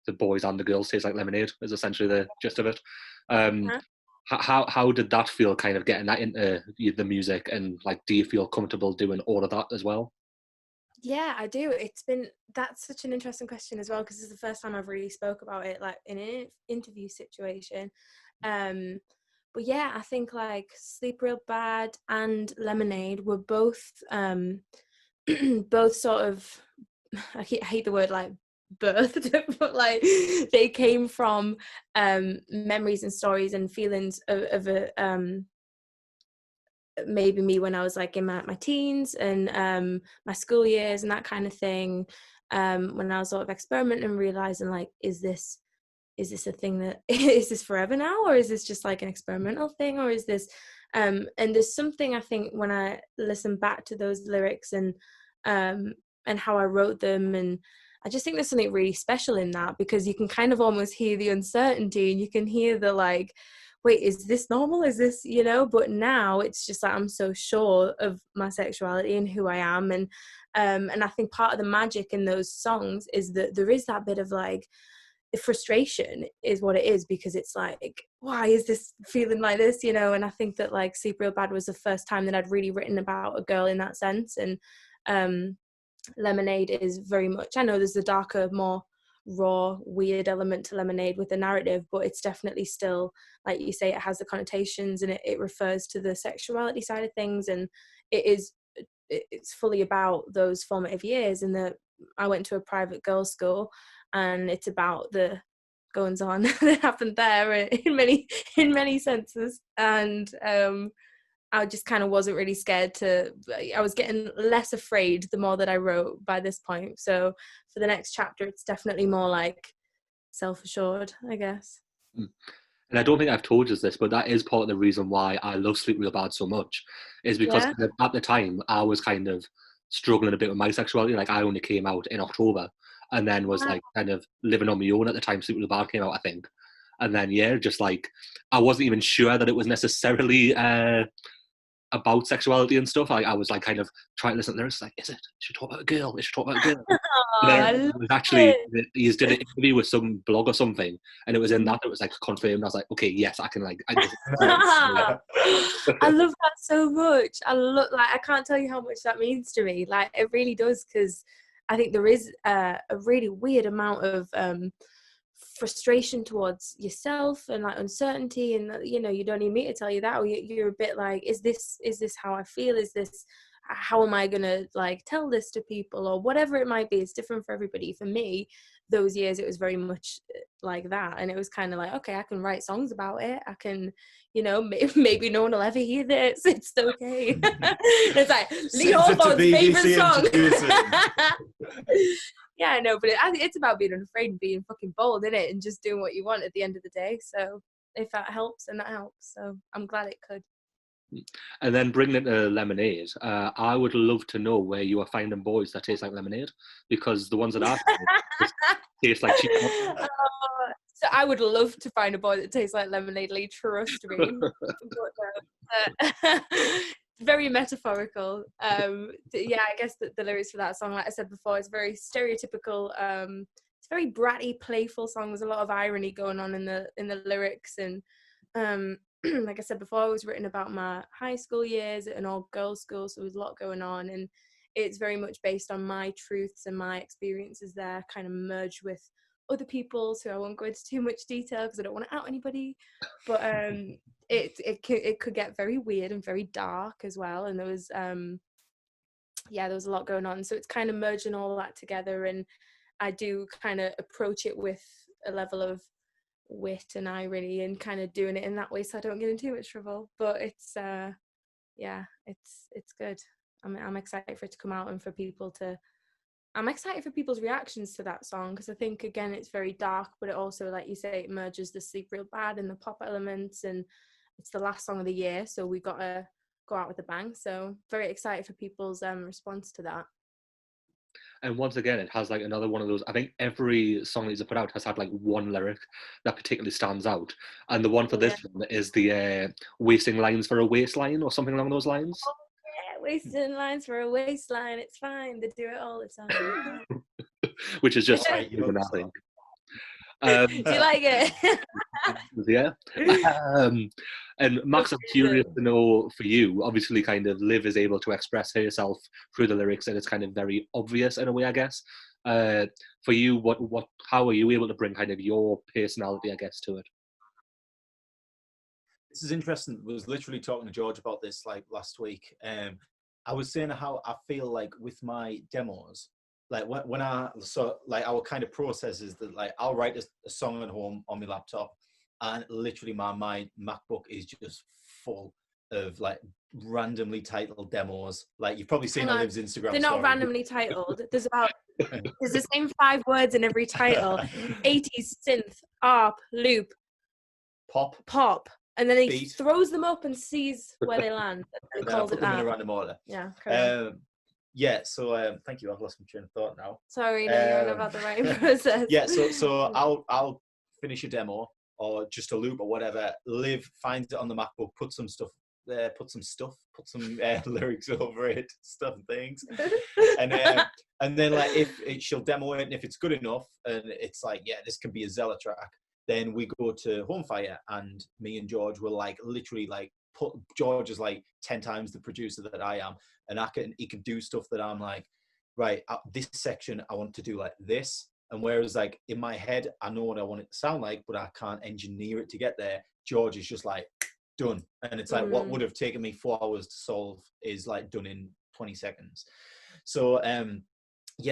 the boys and the girls taste like lemonade is essentially the gist of it. Uh-huh. How did that feel, kind of getting that into the music, and like, do you feel comfortable doing all of that as well? Yeah, I do. That's such an interesting question as well, because it's the first time I've really spoke about it like in an interview situation. But yeah, I think like Sleep Real Bad and Lemonade were both both sort of, I hate the word like birthed, but like they came from memories and stories and feelings of a maybe me when I was like in my teens and my school years and that kind of thing, when I was sort of experimenting and realizing like, is this a thing that is this forever now, or is this just like an experimental thing, or is this and there's something I think when I listen back to those lyrics and how I wrote them, and I just think there's something really special in that, because you can kind of almost hear the uncertainty, and you can hear the like, wait, is this normal? Is this, but now it's just like I'm so sure of my sexuality and who I am. And I think part of the magic in those songs is that there is that bit of like frustration is what it is, because it's like, why is this feeling like this, and I think that like Sleep Real Bad was the first time that I'd really written about a girl in that sense. And Lemonade is very much, I know there's a darker, more raw, weird element to Lemonade with the narrative, but it's definitely still, like you say, it has the connotations and it refers to the sexuality side of things, and it's fully about those formative years. And I went to a private girls' school, and it's about the goings on that happened there in many senses. And I just kind of wasn't really scared I was getting less afraid the more that I wrote by this point. So for the next chapter, it's definitely more like self-assured, I guess. And I don't think I've told you this, but that is part of the reason why I love Sleep Real Bad so much, is because at the time I was kind of struggling a bit with my sexuality. Like, I only came out in October, and then was like kind of living on my own at the time Sleep Real Bad came out, I think. And then just like, I wasn't even sure that it was necessarily about sexuality and stuff. I was like kind of trying to listen to lyrics, like, is it? Should talk about a girl. It should talk about a girl. It was actually, he did an interview with some blog or something, and it was in that it was like confirmed. I was like, okay, yes, I can like. I love that so much. I can't tell you how much that means to me. Like, it really does, because I think there is a really weird amount of frustration towards yourself and like uncertainty, and you don't need me to tell you that, or you're a bit like, is this how I feel? Is this, how am I gonna like tell this to people, or whatever it might be? It's different for everybody. For me, those years it was very much like that, and it was kind of like, okay, I can write songs about it. I can, maybe no one will ever hear this. It's okay. It's like Lee Hawthorn's favorite song. Yeah, I know, but it's about being unafraid and being fucking bold, isn't it? And just doing what you want at the end of the day. So if that helps, then that helps. So I'm glad it could. And then bringing it to Lemonade, I would love to know where you are finding boys that taste like lemonade, because the ones that I've taste like cheap. So I would love to find a boy that tastes like lemonade, Lee, trust me. But, very metaphorical. Yeah, I guess the lyrics for that song, like I said before, is very stereotypical. It's a very bratty, playful song. There's a lot of irony going on in the lyrics, and like I said before, it was written about my high school years at an all-girls school, so there was a lot going on, and it's very much based on my truths and my experiences there, kind of merged with other people's, who I won't go into too much detail because I don't want to out anybody, but it could get very weird and very dark as well, and there was there was a lot going on, so it's kind of merging all that together, and I do kind of approach it with a level of wit and irony, and kind of doing it in that way so I don't get in too much trouble. But it's it's good. I'm excited for it to come out, and for people to I'm excited for people's reactions to that song, because I think, again, it's very dark, but it also, like you say, it merges the Sleep Real Bad and the pop elements, and it's the last song of the year, so we got to go out with a bang. So very excited for people's response to that. And once again, it has like another one of those. I think every song that he's put out has had like one lyric that particularly stands out. And the one for this one is the wasting lines for a waistline or something along those lines. Yeah, wasting lines for a waistline. It's fine. They do it all the time. Which is just Right, you know, I think. Do you like it? Yeah. And Max, I'm curious to know for you, obviously kind of Liv is able to express herself through the lyrics and it's kind of very obvious in a way, I guess. For you, how are you able to bring kind of your personality, I guess, to it? This is interesting. I was literally talking to George about this like last week. I was saying how I feel like with my demos, like when our kind of process is that like I'll write a song at home on my laptop, and literally my MacBook is just full of like randomly titled demos. Like you've probably seen on Liv's Instagram. They're not randomly titled. There's the same 5 words in every title. 80s synth, ARP, loop, pop. And then he beat. Throws them up and sees where they land. And then I put them in a random order. Yeah. Yeah. So thank you. I've lost my train of thought now. Sorry, no, you're on about the writing process. Yeah. So I'll finish a demo or just a loop or whatever. Liv finds it on the MacBook, put some lyrics over it, stuff and things, and then like she'll demo it, and if it's good enough, and it's like, yeah, this can be a ZELA track. Then we go to Homefire, and me and George will like literally like George is like 10 times the producer that I am, and he can do stuff that I'm like, right, this section I want to do like this, and whereas like in my head I know what I want it to sound like, but I can't engineer it to get there. George is just like done, and it's like what would have taken me 4 hours to solve is like done in 20 seconds. So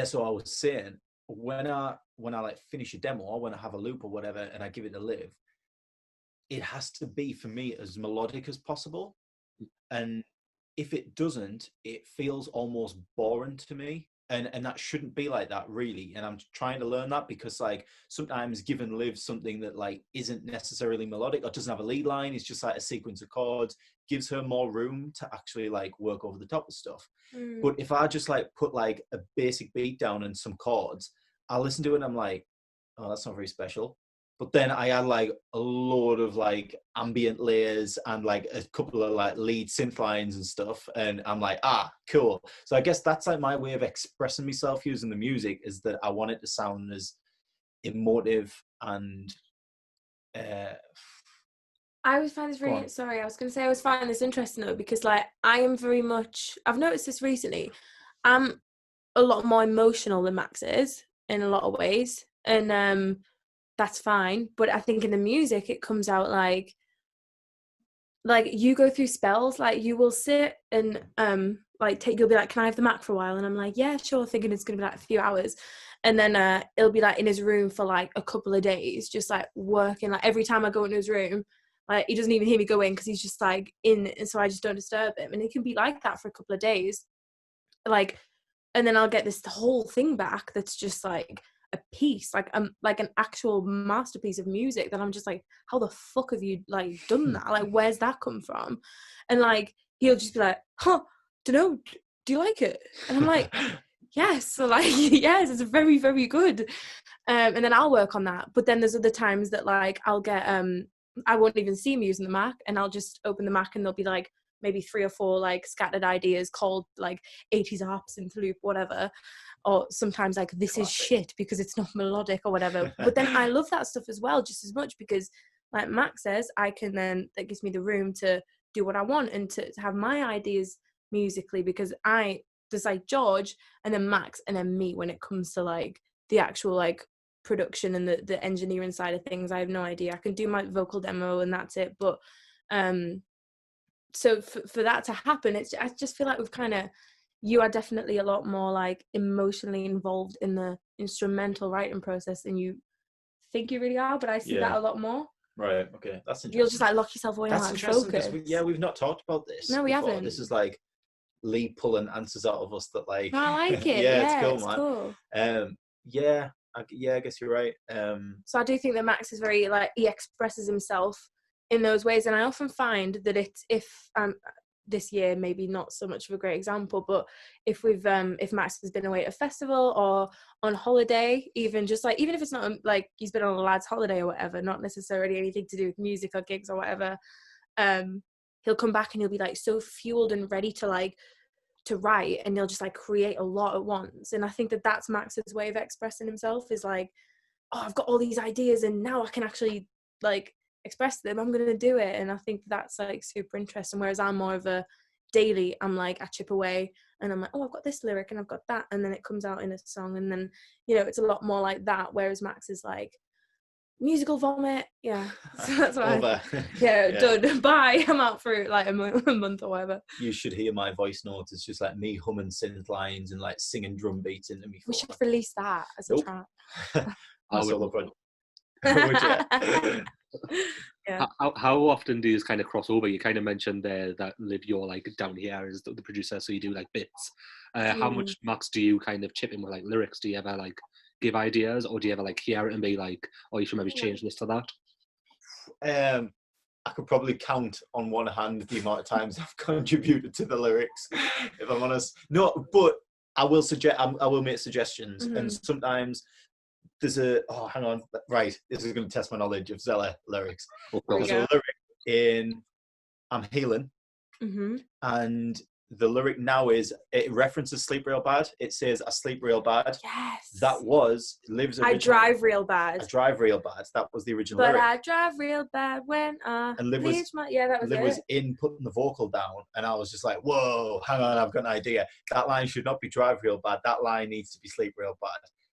so I was saying, when I like finish a demo or when I have a loop or whatever and I give it to Liv, it has to be for me as melodic as possible. And if it doesn't, it feels almost boring to me. And that shouldn't be like that, really. And I'm trying to learn that, because like sometimes giving Liv something that like isn't necessarily melodic or doesn't have a lead line, it's just like a sequence of chords, gives her more room to actually like work over the top of stuff. But if I just like put like a basic beat down and some chords, I listen to it and I'm like, oh, that's not very special. But then I add like a load of like ambient layers and like a couple of like lead synth lines and stuff. And I'm like, cool. So I guess that's like my way of expressing myself using the music, is that I want it to sound as emotive and... I always find this really... Sorry, I was going to say I always find this interesting though, because like I am very much... I've noticed this recently. I'm a lot more emotional than Max is in a lot of ways. And that's fine, but I think in the music it comes out like you go through spells, like you will sit and you'll be like, can I have the Mac for a while? And I'm like, yeah, sure, thinking it's gonna be like a few hours, and then it'll be like in his room for like a couple of days, just like working. Like every time I go into his room, like he doesn't even hear me go in because he's just like in, and so I just don't disturb him. And it can be like that for a couple of days, like, and then I'll get this whole thing back that's just like a piece, like an actual masterpiece of music that I'm just like, how the fuck have you like done that? Like, where's that come from? And like he'll just be like, dunno, do you like it? And I'm like, yes. So like, yes, it's very, very good. And then I'll work on that. But then there's other times that like I'll get I won't even see him using the Mac, and I'll just open the Mac and there'll be like maybe 3 or 4 like scattered ideas called like 80s harps and loop, whatever. Or sometimes like this is shit because it's not melodic or whatever. But then I love that stuff as well, just as much, because like Max says, I can then, that gives me the room to do what I want and to have my ideas musically, because there's like George and then Max and then me when it comes to like the actual like production and the engineering side of things. I have no idea. I can do my vocal demo and that's it. But so for that to happen, I just feel like we've kind of, you are definitely a lot more like emotionally involved in the instrumental writing process than you think you really are, but I see that a lot more. Right, okay, that's interesting. You'll just like lock yourself away and like focus. We've not talked about this. No, we before. haven't. This is like Lee pulling answers out of us that like... I like it. It's cool, it's man. Cool. I guess you're right. So I do think that Max is very like, he expresses himself in those ways, and I often find that it's, if this year maybe not so much of a great example, but if we've if Max has been away at a festival or on holiday, even just like, even if it's not like he's been on a lad's holiday or whatever, not necessarily anything to do with music or gigs or whatever, he'll come back and he'll be like so fueled and ready to like to write, and he'll just like create a lot at once. And I think that that's Max's way of expressing himself, is like, oh, I've got all these ideas and now I can actually like express them, I'm gonna do it. And I think that's like super interesting, whereas I'm more of a daily, I'm like, I chip away and I'm like, oh, I've got this lyric and I've got that, and then it comes out in a song, and then, you know, it's a lot more like that, whereas Max is like musical vomit, yeah. So that's why yeah, done, bye, I'm out for like a month or whatever. You should hear my voice notes. It's just like me humming synth lines and like singing drum beats into me. We should release that as a track. My solo project. Yeah. How often do you kind of cross over? You kind of mentioned there that Liv, you're like down here as the producer, so you do like bits. How much, Max, do you kind of chip in with like lyrics? Do you ever like give ideas, or do you ever like hear it and be like, oh, you should maybe change this to that? I could probably count on one hand the amount of times I've contributed to the lyrics, if I'm honest. No, but I will suggest, I will make suggestions, and sometimes there's a, oh, hang on, right, this is going to test my knowledge of ZELA lyrics. There's a lyric in I'm Healing, and the lyric now is, it references Sleep Real Bad. It says, I sleep real bad. Yes. That was Liv's original. I drive real bad. I drive real bad. That was the original but lyric. I drive real bad when I leave my... Yeah, that was Liv it. was in putting the vocal down, and I was just like, whoa, hang on, I've got an idea. That line should not be drive real bad. That line needs to be sleep real bad.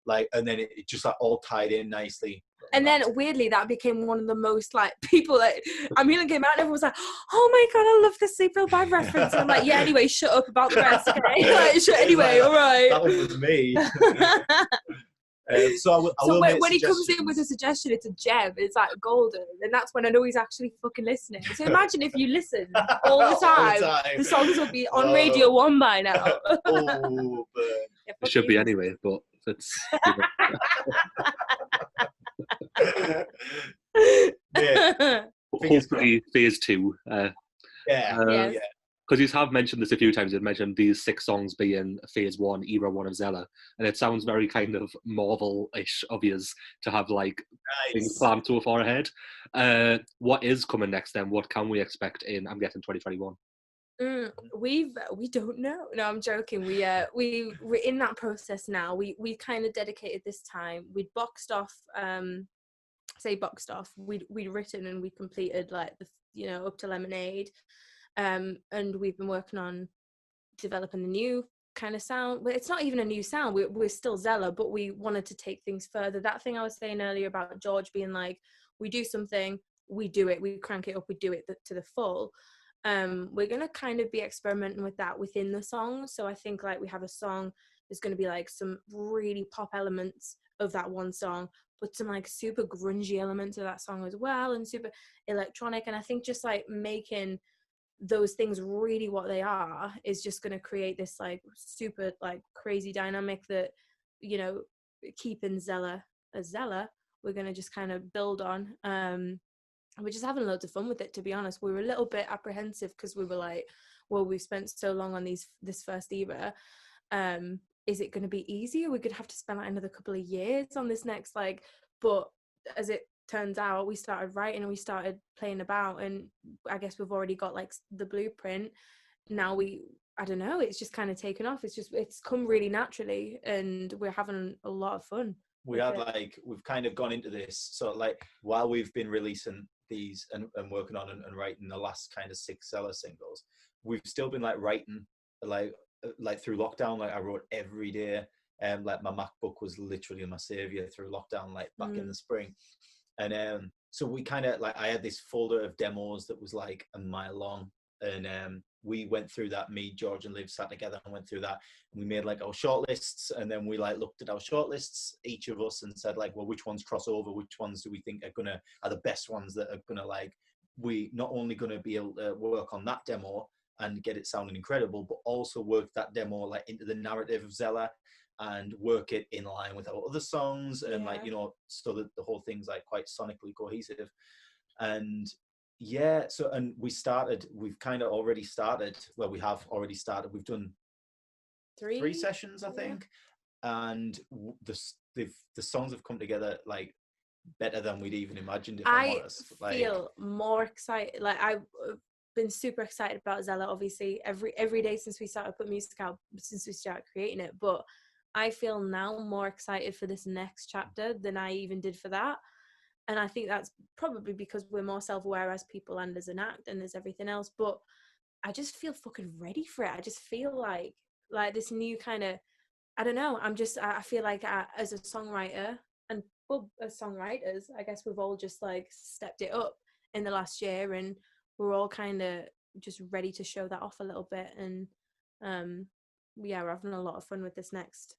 Like, and then it just like all tied in nicely. And then weirdly, that became one of the most like people that I'm Healing came out, and everyone was like, "Oh my god, I love this Sleep Real Bad reference." And I'm like, "Yeah, anyway, shut up about the rest, okay?" Like, anyway, all right. That one was me. So when he comes in with a suggestion, it's a gem. It's like golden, and that's when I know he's actually fucking listening. So imagine if you listened all the time, the songs would be on Radio 1 by now. It should be anyway, but it's. Hopefully phase 2. Because you have mentioned this a few times. You've mentioned these 6 songs being phase 1, era 1 of ZELA, and it sounds very kind of Marvel-ish of yours to have like things planned so far ahead. What is coming next then? What can we expect in, I'm guessing, 2021? We don't know. No, I'm joking. We're in that process now. We kind of dedicated this time. We'd boxed off. We'd written and we completed like the up to Lemonade. And we've been working on developing the new kind of sound. But it's not even a new sound. We're still ZELA, but we wanted to take things further. That thing I was saying earlier about George being like, we do something, we do it, we crank it up, we do it to the full. We're gonna kind of be experimenting with that within the song. So I think like we have a song, there's gonna be like some really pop elements of that one song, but some like super grungy elements of that song as well, and super electronic. And I think just like making those things really what they are is just going to create this like super like crazy dynamic that, you know, keeping ZELA as ZELA, we're going to just kind of build on. We're just having loads of fun with it, to be honest. We were a little bit apprehensive because we were like, well, we've spent so long on this first era. Is it going to be easier? We could have to spend like another couple of years on this next, like, but as it turns out, we started writing and we started playing about, and I guess we've already got like the blueprint. Now I don't know, it's just kind of taken off. It's come really naturally, and we're having a lot of fun. We've kind of gone into this, so like while we've been releasing these and working on and writing the last kind of 6 ZELA singles, we've still been like writing like through lockdown. Like I wrote every day, and like my MacBook was literally my savior through lockdown, like back in the spring. And so we kind of like, I had this folder of demos that was like a mile long, and we went through that. Me, George and Liv sat together and went through that, and we made like our shortlists, and then we like looked at our shortlists, each of us, and said like, well, which ones cross over, which ones do we think are the best ones that are gonna, like, we not only gonna be able to work on that demo and get it sounding incredible, but also work that demo like into the narrative of ZELA and work it in line with our other songs, and like, you know, so that the whole thing's like quite sonically cohesive. And Yeah, so and we've kind of already started. Well, we have already started. We've done three sessions, I think, and the songs have come together like better than we'd even imagined. If I'm honest, I feel more excited. Like I've been super excited about ZELA. Obviously, every day since we started putting music out, since we started creating it. But I feel now more excited for this next chapter than I even did for that. And I think that's probably because we're more self-aware as people and as an act and as everything else. But I just feel fucking ready for it. I just feel like this new kind of, I don't know. I feel like as a songwriter and well, as songwriters, I guess we've all just like stepped it up in the last year, and we're all kind of just ready to show that off a little bit. And yeah, we're having a lot of fun with this next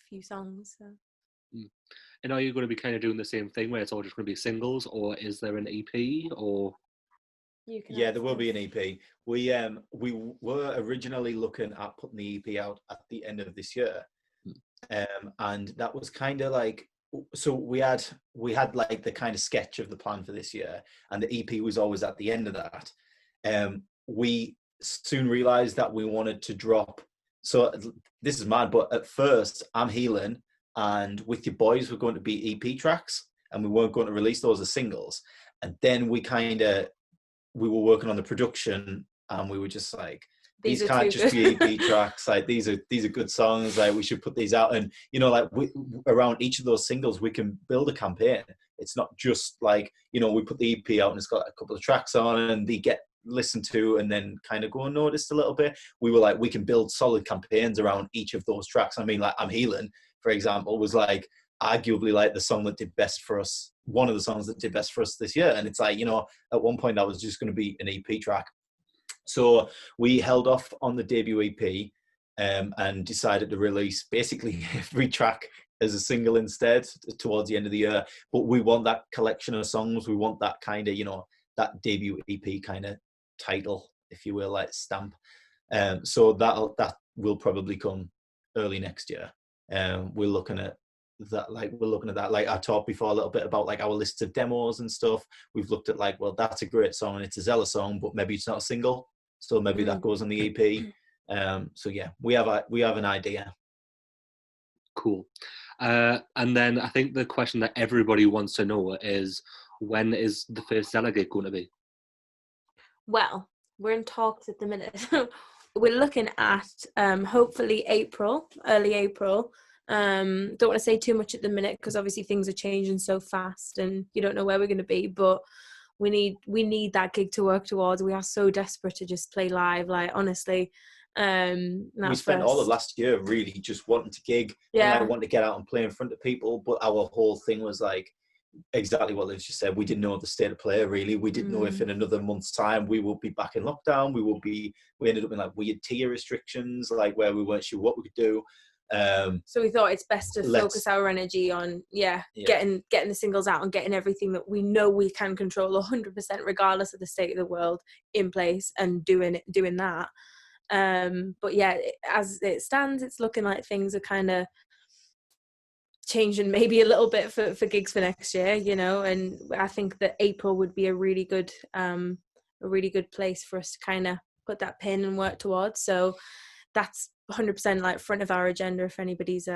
few songs. So. And are you going to be kind of doing the same thing where it's all just going to be singles, or is there an EP? Or yeah, there will be an EP. We were originally looking at putting the EP out at the end of this year, and that was kind of like, so we had like the kind of sketch of the plan for this year, and the EP was always at the end of that. We soon realized that we wanted to drop. So this is mad, but at first I'm Healing and With Your Boys were going to be EP tracks, and we weren't going to release those as singles. And then we were working on the production, and we were just like, these can't just be EP tracks. Like these are good songs. Like we should put these out, and like around each of those singles, we can build a campaign. It's not just like we put the EP out and it's got a couple of tracks on and they get listened to and then kind of go unnoticed a little bit. We were like, we can build solid campaigns around each of those tracks. I mean, like I'm Healing, for example, was like arguably like the song that did best for us, one of the songs that did best for us this year. And it's like, at one point that was just going to be an EP track. So we held off on the debut EP and decided to release basically every track as a single instead towards the end of the year. But we want that collection of songs. We want that kind of, that debut EP kind of title, if you will, like stamp. So that will probably come early next year. We're looking at that. Like I talked before a little bit about like our lists of demos and stuff. We've looked at like, well, that's a great song and it's a ZELA song, but maybe it's not a single. So maybe that goes on the EP. So yeah, we have an idea. Cool. And then I think the question that everybody wants to know is, when is the first ZELA gig going to be? Well, we're in talks at the minute. We're looking at hopefully early April. Don't want to say too much at the minute because obviously things are changing so fast and you don't know where we're going to be, but we need that gig to work towards. We are so desperate to just play live, like honestly. We spent all of last year really just wanting to gig, and wanting to get out and play in front of people, but our whole thing was like exactly what Liz just said. We didn't know the state of play really. We didn't know if in another month's time we will be back in lockdown. We ended up in like weird tier restrictions, like where we weren't sure what we could do. So we thought it's best to focus our energy on getting the singles out and getting everything that we know we can control 100% regardless of the state of the world in place and doing that. But yeah, as it stands, it's looking like things are kind of changing maybe a little bit for gigs for next year, and I think that April would be a really good place for us to kind of put that pin and work towards. So that's 100% like front of our agenda if anybody's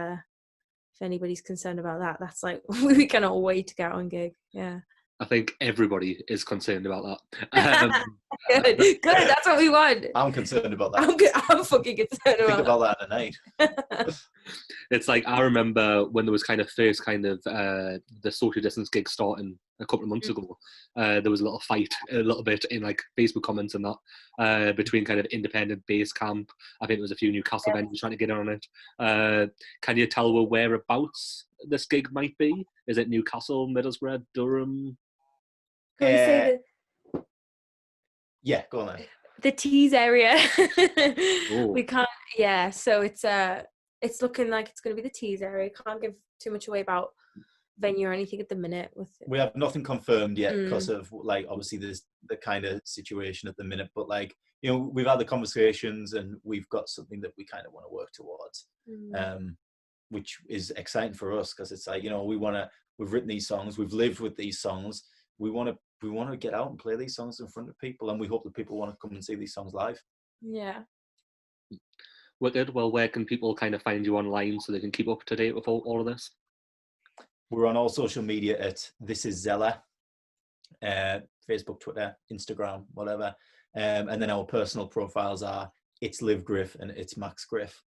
concerned about that. That's like we cannot wait to get on gig. Yeah, I think everybody is concerned about that. Good, that's what we want. I'm concerned about that. I'm fucking concerned about that at night. It's like, I remember when there was kind of first kind of the social distance gig starting a couple of months ago, there was a little fight a little bit in like Facebook comments and that between kind of independent base camp. I think there was a few Newcastle venues trying to get on it. Can you tell whereabouts this gig might be? Is it Newcastle, Middlesbrough, Durham? Can we say yeah, go on then. The Tees area. We can't. Yeah, so it's looking like it's going to be the Tees area. Can't give too much away about venue or anything at the minute. We have nothing confirmed yet because of like obviously there's the kind of situation at the minute, but like we've had the conversations and we've got something that we kind of want to work towards, which is exciting for us because it's like we've written these songs, we've lived with these songs. we want to get out and play these songs in front of people, and we hope that people want to come and see these songs live. Yeah. Wicked. Well, where can people kind of find you online so they can keep up to date with all of this? We're on all social media at This Is ZELA, Facebook, Twitter, Instagram, whatever. And then our personal profiles are It's Liv Griff and It's Max Griff.